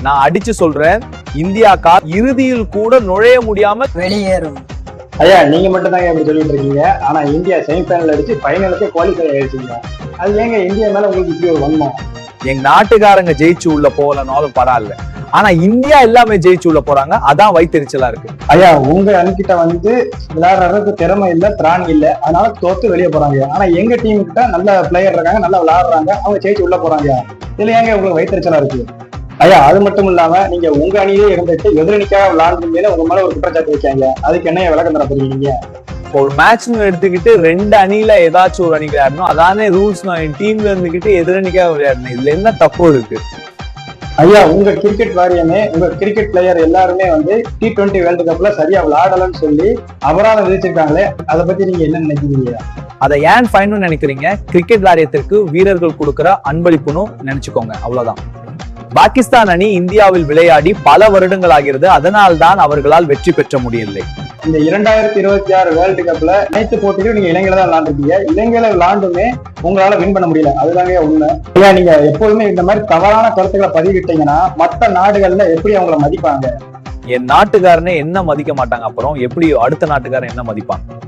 நான் அடிச்சு சொல்றேன், இந்தியா இறுதியில் கூட நுழைய முடியாம வெளியேறும். ஐயா நீங்க மட்டும் தாங்க இப்படி சொல்லிட்டு இருக்கீங்க. ஆனா இந்தியா செமிஃபைனல் அடிச்சு ஃபைனலுக்கு குவாலிஃபை ஆயிடுச்சுங்க. அது ஏங்க இந்தியா மேல உங்களுக்கு இப்படி ஒரு வன்மம்? எங்க நாட்டுக்காரங்க ஜெயிச்சு உள்ள போகலனாலும் பரவாயில்ல, ஆனா இந்தியா எல்லாமே ஜெயிச்சு உள்ள போறாங்க, அதான் வைத்தறிச்சலா இருக்கு. ஐயா உங்க அணிக்கிட்ட விளையாடுறதுக்கு திறமை இல்ல, திராணி இல்ல, அதனால தோத்து வெளியே போறாங்க. ஆனா எங்க டீம் கிட்ட நல்ல பிளேயர் இருக்காங்க, நல்லா விளையாடுறாங்க, அவங்க ஜெயிச்சு உள்ள போறாங்க. இதுல ஏங்க உங்களுக்கு வைத்தறிச்சலா இருக்கு? ஐயா அது மட்டும் இல்லாம நீங்க உங்க அணியிலே இருந்துட்டு எதிரணிக்காக விளையாடுறீங்க, உங்க மேல ஒரு குற்றச்சாட்டு வைக்காங்க. அதுக்கு என்ன விளக்கம் தர போறீங்க? ஒரு மேட்ச்னு எடுத்துக்கிட்டு 2 அணியில ஏதாச்சும் ஒரு அணி விளையாடணும், அதானே ரூல்ஸ். நான் டீம்ல இருந்துகிட்டு எதிரணிக்காக விளையாடணும், இதுல என்ன தப்பு இருக்கு? ஐயா உங்க கிரிக்கெட் வாரியமே, உங்க கிரிக்கெட் பிளேயர் எல்லாருமே T20 வேர்ல்டு கப்ல சரியா விளையாடலன்னு சொல்லி அபராதம் விதிச்சிருக்காங்களே, அதை பத்தி நீங்க என்ன நினைக்கிறீங்க? அதை ஏன் ஃபைன்னு நினைக்கிறீங்க? கிரிக்கெட் வாரியத்திற்கு வீரர்கள் கொடுக்கிற அன்பளிப்புன்னு நினைச்சுக்கோங்க, அவ்வளவுதான். பாகிஸ்தான் அணி இந்தியாவில் விளையாடி பல வருடங்கள் ஆகிறது, அதனால்தான் அவர்களால் வெற்றி பெற்ற முடியவில்லை. இந்த 2026 வேர்ல்டு கப்ல அனைத்து போட்டிகளும் நீங்க இலங்கையில தான் விளையாண்டுருக்கீங்க. இலங்கையில விளையாண்டுமே உங்களால வின் பண்ண முடியல, அதுதாங்க உண்மை. ஐயா நீங்க எப்போதுமே இந்த மாதிரி தவறான கருத்துக்களை பதிவிட்டீங்கன்னா மற்ற நாடுகள்ல எப்படி அவங்கள மதிப்பாங்க? என் நாட்டுக்காரனே என்ன மதிக்க மாட்டாங்க, அப்புறம் எப்படி அடுத்த நாட்டுக்காரன் என்ன மதிப்பாங்க?